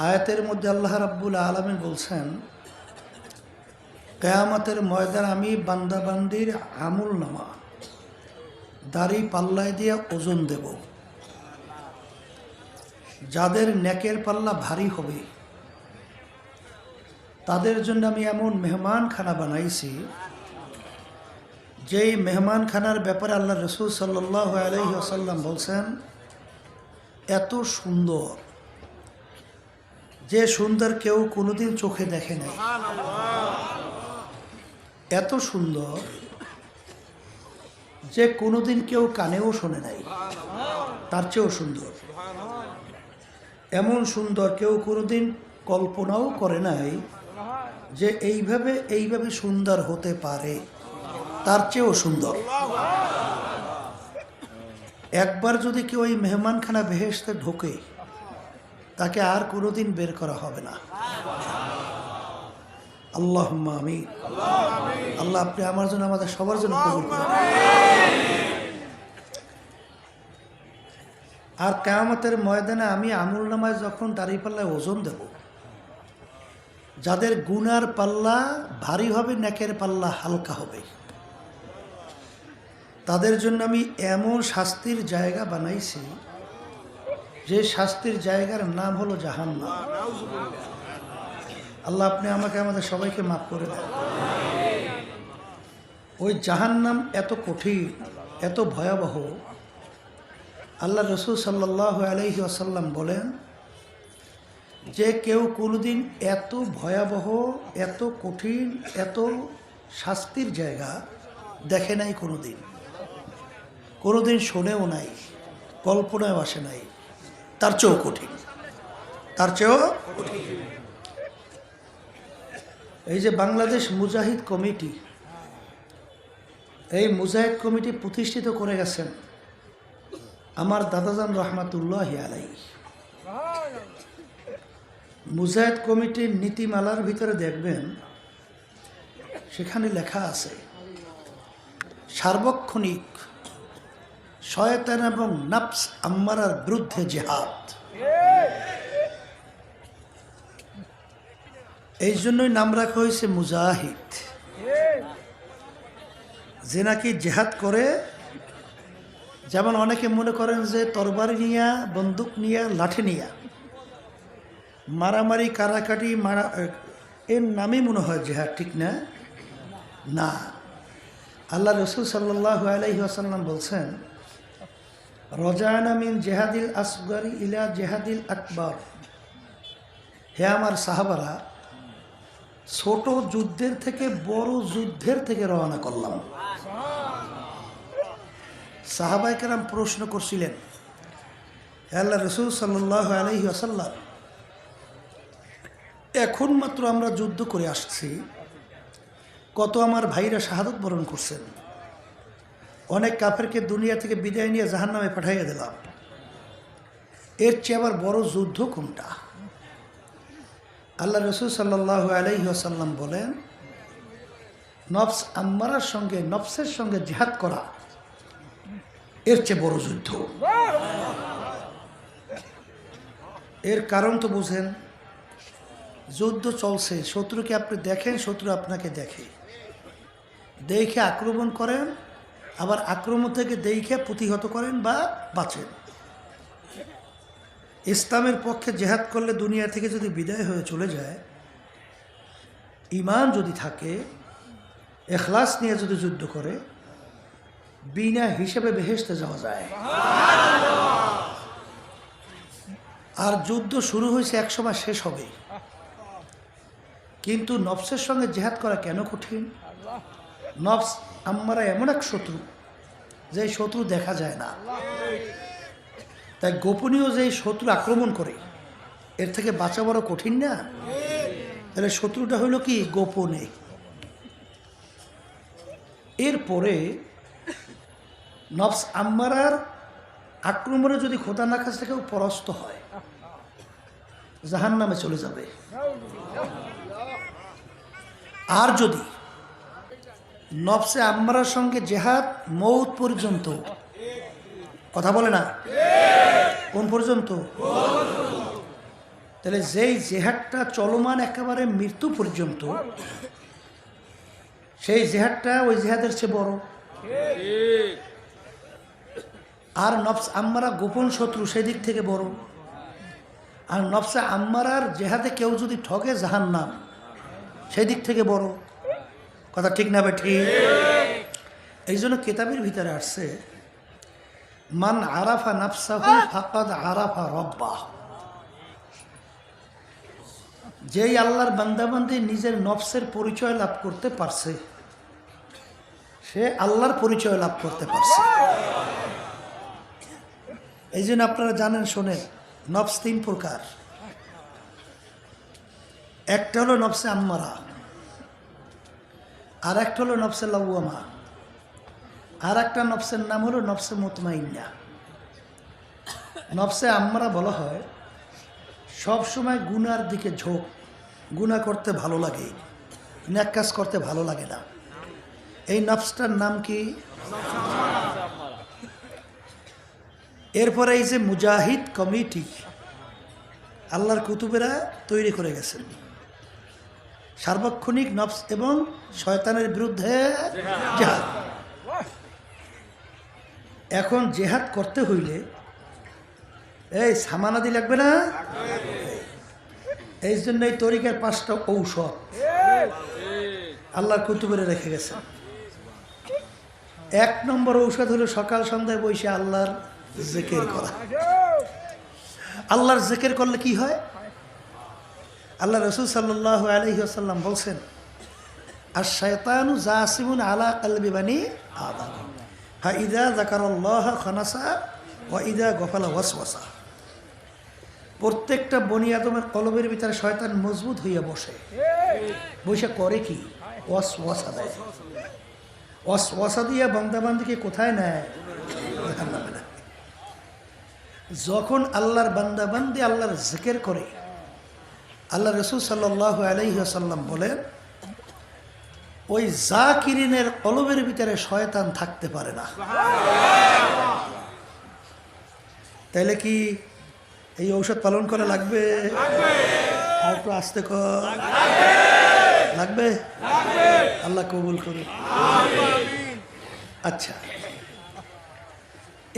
আয়াতের মধ্যে আল্লাহ রাব্বুল আলামিন বলছেন, কিয়ামতের ময়দান আমি বান্দাবান্দির আমল নামা দাড়ি পাল্লায় দিয়ে ওজন দেব। যাদের নেকের পাল্লা ভারী হবে তাদের জন্য আমি এমন মেহমানখানা বানাইছি, যেই মেহমানখানার ব্যাপারে আল্লাহ রসুল সাল্লাল্লাহু আলাইহি ওয়াসাল্লাম বলছেন, এত সুন্দর যে সুন্দর কেউ কোনোদিন চোখে দেখে নাই, এত সুন্দর যে কোনোদিন কেউ কানেও শোনে নাই, তার চেয়েও সুন্দর। এমন সুন্দর কেউ কোনোদিন কল্পনাও করে নাই যে এইভাবে সুন্দর হতে পারে, তার চেয়েও সুন্দর। একবার যদি কেউ এই মেহমানখানা বেহেশতে ঢোকে, তাকে আর কোনোদিন বের করা হবে না। আল্লাহুম্মা আমিন। আল্লাহ আপনি আমার জন্য, আমাদের সবার জন্য কবুল করুন। আর কিয়ামতের ময়দানে আমি আমল নামায় যখন দাড়ি পাল্লায় ওজন দেব, যাদের গুনার পাল্লা ভারী হবে, নেকের পাল্লা হালকা হবে, তাদের জন্য আমি এমন শাস্তির জায়গা বানাইছি, যে শাস্তির জায়গার নাম হলো জাহান্নাম। আল্লাহ আপনি আমাকে, আমাদের সবাইকে মাফ করে দেন। ওই জাহান্নাম এত কঠিন, এত ভয়াবহ। আল্লাহ রসুল সাল্লাল্লাহু আলাইহি ওয়াসাল্লাম বলেন যে কেউ কোনোদিন এত ভয়াবহ, এত কঠিন, এত শাস্তির জায়গা দেখে নাই, কোনোদিন শোনেও নাই, কল্পনায় আসে নাই, তার চেয়েও কঠিন, তার চেয়েও কঠিন। এই যে বাংলাদেশ মুজাহিদ কমিটি, এই মুজাহিদ কমিটি প্রতিষ্ঠিত করে গেছেন আমার দাদাজান রহমাতুল্লাহি আলাইহি। মুজাহিদ কমিটির নীতিমালার ভিতরে দেখবেন, সেখানে লেখা আছে সার্বক্ষণিক শয়তান এবং নফস আম্মারার বিরুদ্ধে জিহাদ। এই জন্যই নাম রাখা হয়েছে মুজাহিদ, যে নাকি জিহাদ করে। যেমন অনেকে মনে করেন যে তরবারি নিয়া, বন্দুক নিয়া, লাঠি নিয়া মারামারি, কারাকাটি, এর নামই মনে হয় জিহাদ, ঠিক না? না, আল্লাহ রসুল সাল্লাল্লাহু আলাইহি ওয়াসাল্লাম বলছেন, রজানা মিন জেহাদিল আসগরি ইলা জেহাদিল আকবর। হে আমার সাহাবারা, ছোট যুদ্ধের থেকে বড় যুদ্ধের থেকে রওনা করলাম। সাহাবায়ে কেরাম প্রশ্ন করছিলেন, হে আল্লাহ রসুল সাল্লাল্লাহু আলাইহি ওয়াসাল্লাম, এখন মাত্র আমরা যুদ্ধ করে আসছি, কত আমার ভাইরা শাহাদত বরণ করছেন, অনেক কাফেরকে দুনিয়া থেকে বিদায় নিয়ে জাহান্নামে পাঠাইয়া দিলাম, এর চেয়ে আবার বড় যুদ্ধ কোনটা? আল্লাহ রসুল সাল্লাল্লাহু আলাইহি ওয়াসাল্লাম বলেন, নফস আম্মারার সঙ্গে, নফসের সঙ্গে জিহাদ করা এর চেয়ে বড় যুদ্ধ। এর কারণ তো বুঝেন, যুদ্ধ চলছে, শত্রুকে আপনি দেখেন, শত্রু আপনাকে দেখে আক্রমণ করেন, আবার আক্রমণ থেকে দেখে প্রতিহত করেন বা বাঁচেন। ইসলামের পক্ষে জিহাদ করলে দুনিয়া থেকে যদি বিদায় হয়ে চলে যায়, ঈমান যদি থাকে, ইখলাস নিয়ে যদি যুদ্ধ করে, বিনা হিসেবে বেহেশতে যাওয়া যায়। আর যুদ্ধ শুরু হয়েছে, একসময় শেষ হবে। কিন্তু নফসের সঙ্গে জিহাদ করা কেন কঠিন? নফস আম্মারা এমন এক শত্রু, যে শত্রু দেখা যায় না। তাই গোপনীয় যে শত্রু আক্রমণ করে, এর থেকে বাঁচা বড় কঠিন না? তাহলে শত্রুটা হইল কি? গোপনে। এরপরে নফস আম্মারার আক্রমণে যদি খোদা না কাছ থেকেও পরাস্ত হয়, জাহান্নামে চলে যাবে। আর যদি নফসে আম্মারার সঙ্গে জিহাদ মৌত পর্যন্ত, কথা বলে না, কোন পর্যন্ত? তাহলে যেই জেহাদটা চলমান একেবারে মৃত্যু পর্যন্ত, সেই জেহাদটা ওই জেহাদের চেয়ে বড়। আর নফস আম্মারা গোপন শত্রু, সেই দিক থেকে বড়। আর নফসে আম্মারার জেহাদে কেউ যদি ঠকে, জাহান্নাম, সেই দিক থেকে বড়। কথা ঠিক না বে ঠিক? এই জন্য কিতাবের ভিতরে আসছে, মান আরাফা নাফসাহু ফাকাদ আরাফা রব্বাহ। যেই আল্লাহর বান্দাবান্দি নিজের নফসের পরিচয় লাভ করতে পারছে, সে আল্লাহর পরিচয় লাভ করতে পারছে। এই জন্য আপনারা জানেন, শোনেন, নফস 3 প্রকার। একটা হলো নফসে আম্মারা, আর একটা হলো নফসে লাওয়ামা, আর একটা নফসের নাম হলো নফসে মুতমাইন্না। নফসে আম্মারা বলা হয় সব সময় গুনার দিকে ঝোঁক, গুনাহ করতে ভালো লাগে, নেক কাজ করতে ভালো লাগে না। এই নফসটার নাম কি? এরপরে এই যে মুজাহিদ কমিটি আল্লাহর কুতুবেরা তৈরি করে গেছেন, সার্বক্ষণিক নফস এবং শয়তানের বিরুদ্ধে জেহাদ। এখন জেহাদ করতে হইলে এই সামানাদি লাগবে না? এই জন্য এই তরিকার 5টা ঔষধ আল্লাহর কুতুবেরা রেখে গেছেন। 1 নম্বর ঔষধ হলো সকাল সন্ধ্যায় বসে আল্লাহর জিকির করা। আল্লাহর জিকির করলে কি হয়? আল্লাহ রাসূল সাল্লাল্লাহু আলাইহি ওয়াসাল্লাম বলছেন, আশ-শায়তানু জাসিমুন আলা কলবি বানি আদম, ফাইদা যাকারাল্লাহ খানাসা ওয়া ইদা গফালা ওয়াসওয়াসা। প্রত্যেকটা বনি আদমের কলবের ভিতরে শয়তান মজবুত হইয়া বসে। বসে করে কি? ওয়াসওয়াসা দেয়। ওয়াসওয়াসা দিয়া বান্দাবান্দিকে কোথায় নেয়? জাহান্নামে নেয়। যখন আল্লাহর বান্দাবান্দি আল্লাহর জিকির করে, আল্লাহ রাসূল সাল্লাল্লাহু আলাইহি ওয়াসাল্লাম বলেন, ওই জাকিরিনের কলবের ভিতরে শয়তান থাকতে পারে না। তাইলে কি এই ঔষধ পালন করা লাগবে? আর একটু আস্তে কর, লাগবে? আল্লাহ কবুল করুন। আচ্ছা,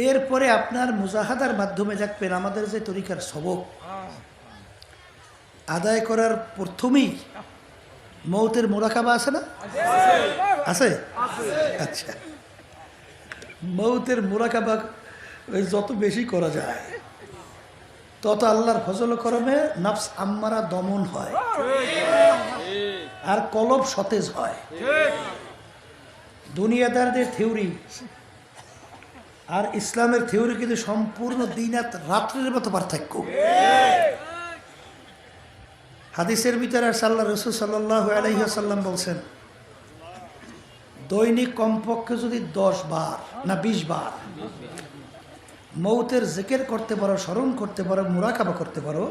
এরপরে আপনার মুজাহাদার মাধ্যমে দেখবেন আমাদের যে তরিকার সবক আদায় করার প্রথমেই মৌতের মুরাকাবা আছে না? আছে? আচ্ছা, মৌতের মুরাকাবা যত বেশি করা যায় তত আল্লাহর ফজল করমে নফস আম্মারা দমন হয় আর কলব সতেজ হয়। দুনিয়াদারদের থিওরি আর ইসলামের থিওরি কিন্তু সম্পূর্ণ দিন রাত্রের মতো পার্থক্য। হাদিসের ভিতরে আল্লাহ রাসূল সাল্লাল্লাহু আলাইহি ওয়াসাল্লাম বলছেন, দৈনিক কমপক্ষে যদি 10 বার না 20 বার মৌতের জিকির করতে পারো, স্মরণ করতে পারো, মুরাকাবা করতে পারো,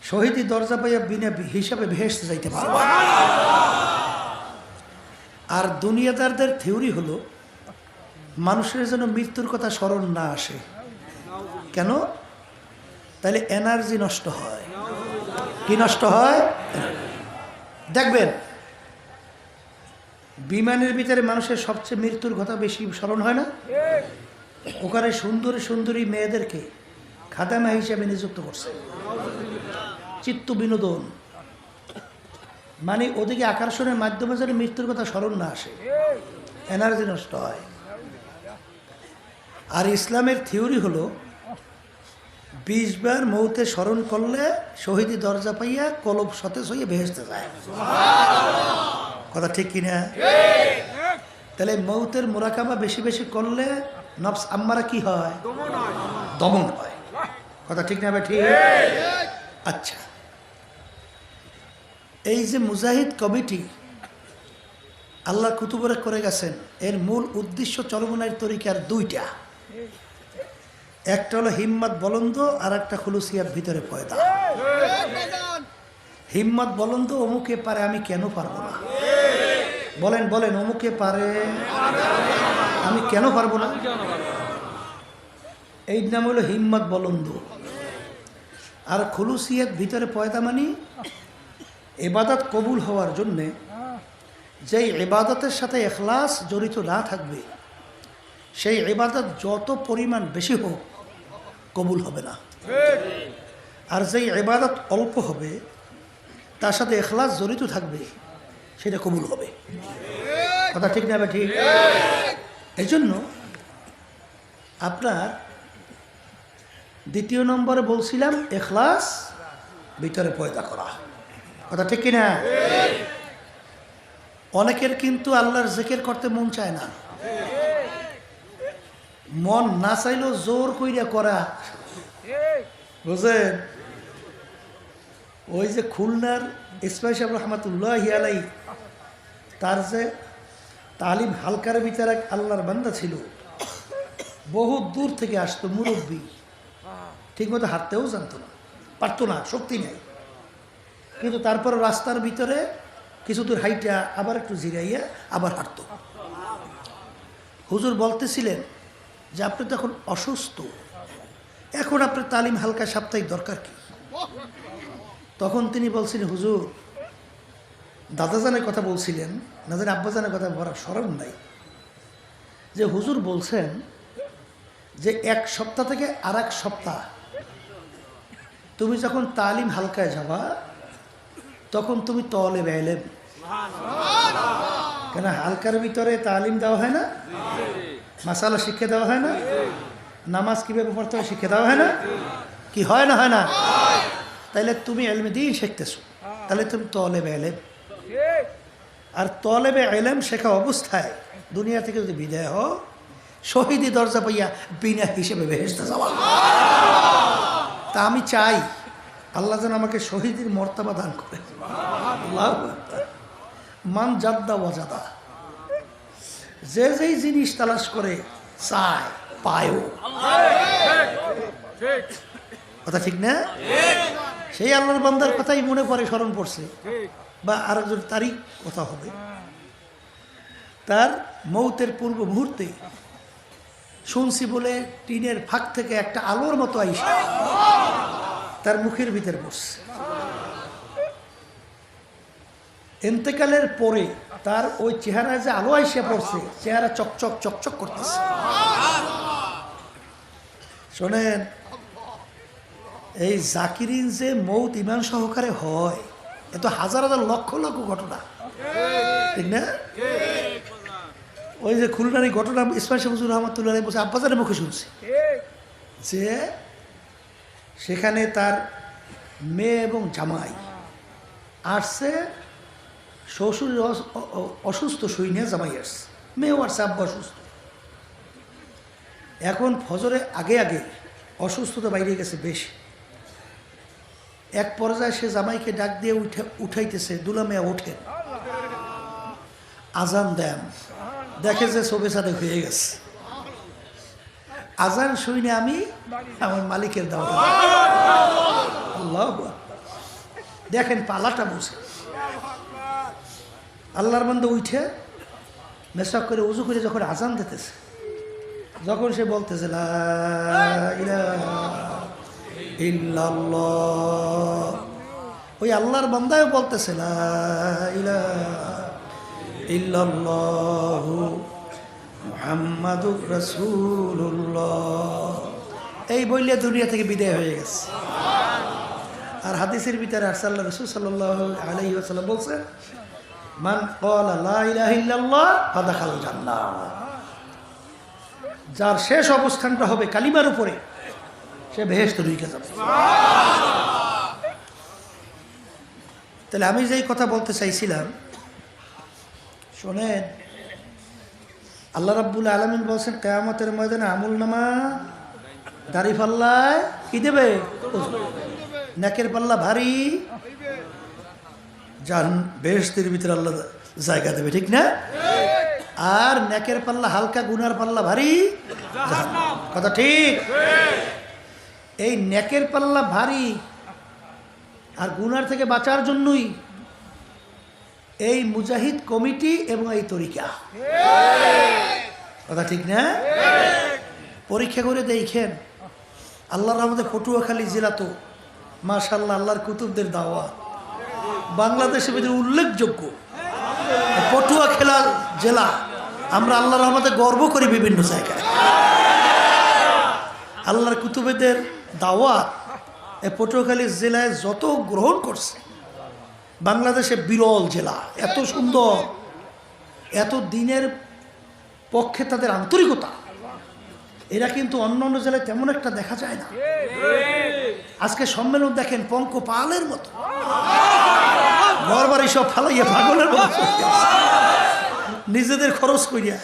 শহীদি দরজা পাইয়া বিনা হিসাবে বেহেশতে যাইতে পারো। আর দুনিয়াদারদের থিওরি হলো মানুষের যেন মৃত্যুর কথা স্মরণ না আসে। কেন? তাহলে এনার্জি নষ্ট হয়। কি নষ্ট হয়? দেখবেন বিমানের ভিতরে মানুষের সবচেয়ে মৃত্যুর কথা বেশি স্মরণ হয় না? ওখানে সুন্দরী সুন্দরী মেয়েদেরকে খাদামা হিসেবে নিযুক্ত করছে, চিত্ত বিনোদন, মানে ওদিকে আকর্ষণের মাধ্যমে যেন মৃত্যুর কথা স্মরণ না আসে, এনার্জি নষ্ট হয়। আর ইসলামের থিওরি হলো 20 বার মৌতে স্মরণ করলে শহীদি দরজা পাইয়া কলব সতেজ হইয়া বেহেশতে যায়। কথা ঠিক কিনা? তাহলে মৌতের মুরাকাবা বেশি বেশি করলে নফস আম্মারা কি হয়? দমন হয়। কথা ঠিক না? ঠিক। আচ্ছা, এই যে মুজাহিদ কমিটি আল্লাহ কুতুবরে করে গেছেন, এর মূল উদ্দেশ্য চলমনের তরিকার 2টা। একটা হলো হিম্মত বলন্দ, আর একটা খুলুসিয়াত ভিতরে পয়দা। হিম্মত বলন্দ, অমুকে পারে, আমি কেন পারবো না? বলেন বলেন, অমুকে পারে, আমি কেন পারবো না? এই নাম হলো হিম্মত বলন্দ। আর খুলুসিয়ত ভিতরে পয়দা মানি ইবাদত কবুল হওয়ার জন্যে যেই ইবাদতের সাথে ইখলাস জড়িত না থাকবে সেই ইবাদত যত পরিমাণ বেশি হোক কবুল হবে না। আর যেই ইবাদত অল্প হবে তার সাথে ইখলাস জড়িত থাকবে সেটা কবুল হবে। কথা ঠিক না? ঠিক। এই জন্য আপনার দ্বিতীয় নম্বরে বলছিলাম ইখলাস ভিতরে পয়দা করা। কথা ঠিক কিনা? অনেকের কিন্তু আল্লাহর জিকির করতে মন চায় না, মন না চাইলেও জোর কইরা করা, বুঝলেন? ওই যে খুলনার ইসমাইল সাহেব রহমাতুল্লাহি আলাইহি তার যে তালিম হালকার ভিতরে এক আল্লাহর বান্দা ছিল, বহু দূর থেকে আসতো, মুরব্বী, ঠিকমতো হাঁটতেও জানতো না, পারতো না, শক্তি নেই, কিন্তু তারপর রাস্তার ভিতরে কিছু দূর হাইটা আবার একটু জিরাইয়া আবার হাঁটতো। হুজুর বলতেছিলেন যে আপনি তো এখন অসুস্থ, এখন আপনার তালিম হালকা সাপ্তাহিক দরকার কি? তখন তিনি বলছিলেন, হুজুর দাদাজানের কথা বলছিলেন, না জানি আব্বাজানের কথা বলার স্মরণ নাই, যে হুজুর বলছেন যে এক সপ্তাহ থেকে আর এক সপ্তাহ তুমি যখন তালিম হালকায় যাবা তখন তুমি তলেব ইলম, কেন হালকার ভিতরে তালিম দেওয়া হয় না, মাসালা শিক্ষা দেওয়া হয় না, নামাজ কীভাবে পড়তে হয় শিক্ষা দেওয়া হয় না, কি হয় না? হয় না? তাইলে তুমি ইলমে দ্বীন শিখতেছো, তাহলে তুমি তলেব ইলম। আর তলেবে ইলম শেখা অবস্থায় দুনিয়া থেকে যদি বিদায় হও, শহীদি দরজা পাইয়া বিনা হিসেবে বেহেশতে যাওয়া। তা আমি চাই আল্লাহ যেন আমাকে শহীদের মর্তবা দান করে। আল্লাহু আকবার। মান জাদ্দা ওয়াজাদা, যে যেই জিনিস তালাশ করে চায় পায়ও। কথা ঠিক না? সেই আল্লাহর বান্দার কথাই মনে পড়ে, স্মরণ পড়ছে, বা আরেকজন তারই কথা হবে। তার মৌতের পূর্ব মুহূর্তে শুনছি বলে টিনের ফাঁক থেকে একটা আলোর মতো আইসা তার মুখের ভিতরে পড়ছে। ইন্তেকালের পরে তার ওই চেহারায় যে আলো আইসা পড়ছে, চেহারা চকচক চকচক করতেছে। শোনেন, এই জাকিরিন যে মৌত ইমান সহকারে হয়, এ তো হাজার হাজার লক্ষ লক্ষ ঘটনা, ঠিক না? ওই যে খুলনার ঘটনা ইসমাইল সাহেব হুজুর রহমাতুল্লাহ বলছে, আব্বাজানের মুখে শুনছি যে সেখানে তার মেয়ে এবং জামাই আসছে, শ্বশুর অসুস্থ শুইনে জামাই আসছে, মেয়েও আসছে, আব্বা অসুস্থ। এখন ফজরে আগে আগে অসুস্থতা বাইরে গেছে বেশি। এক পর্যায়ে সে জামাইকে ডাক দিয়ে উঠাইতেছে, দুলা মেয়া ওঠে, আজান দেন, দেখে যে সবে সাদে হয়ে গেছে। আজান শুইনে আমি আমার মালিকের দাওয়াত। আল্লাহু আকবার। দেখেন পালাটা বুঝে আল্লাহর বান্দা উঠে মেশাক করে উজু করে যখন আজান দিতেছে, যখন সে বলতেছে লা ইলাহা ইল্লাল্লাহ, ওই আল্লাহর বান্দাও বলতেছে লা ইলাহা ইল্লাল্লাহু মুহাম্মাদুর রাসূলুল্লাহ, এই বললে দুনিয়া থেকে বিদায় হয়ে গেছে। আর হাদিসের ভিতরে আল্লাহ রাসূল সাল্লাল্লাহু আলাইহি ওয়াসাল্লাম বলছেন, মান ক্বালা লা ইলাহা ইল্লাল্লাহ ফাদাখাল জান্নাহ, যার শেষ অবস্থানটা হবে কালিমার উপরে, সে বেহেশতে ঢুকে যাবে। তাহলে আমি যেই কথা বলতে চাইছিলাম, শোনেন, আল্লাহ রাব্বুল আলামিন বলছেন কিয়ামতের ময়দানে আমল নামা দাড়ি পাল্লায় কি দেবে? নেকের পাল্লা ভারী, যার বেহেশতের ভিতরে আল্লাহ জায়গা দেবে, ঠিক না? আর নেকের পাল্লা হালকা, গুনার পাল্লা ভারী, জাহান্নাম। কথা ঠিক? এই নেকের পাল্লা ভারী আর গুনার থেকে বাঁচার জন্যই এই মুজাহিদ কমিটি এবং এই তরিকা। কথা ঠিক না? পরীক্ষা করে দেখেন, আল্লাহর রহমতে পটুয়াখালী জেলা তো মাশাআল্লাহ, আল্লাহর কুতুবদের দাওয়াত বাংলাদেশের ভিতরে উল্লেখযোগ্য। পটুয়াখালী জেলা, আমরা আল্লাহর রহমতে গর্ব করি বিভিন্ন জায়গায়। আল্লাহর কুতুবদের দাওয়াত এই পটুয়াখালী জেলায় যত গ্রহণ করছে, বাংলাদেশে বিরল জেলা। এত সুন্দর, এত দিনের পক্ষে তাদের আন্তরিকতা, এরা কিন্তু অন্য অন্য জেলায় তেমন একটা দেখা যায় না। আজকে সম্মেলন দেখেন পঙ্কপালের মতো, ঘর বাড়ি সব ফালাইয়া পাগলের মতো নিজেদের খরচ করিয়া,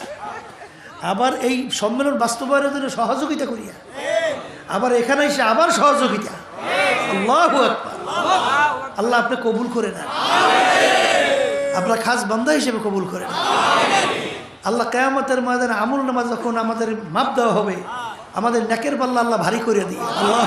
আবার এই সম্মেলন বাস্তবায়নের জন্য সহযোগিতা করিয়া, আবার এখানে এসে আবার সহযোগিতা। আল্লাহু আকবার। আল্লাহ আপনি কবুল করে নেন, আপনার খাস বান্দা হিসেবে কবুল করে নেন। আল্লাহ কিয়ামতের ময়দানে আমল নামা যখন আমাদের মাপ দেওয়া হবে, আমাদের নেকের পাল্লা আল্লাহ ভারী করে দিয়ে। আল্লাহ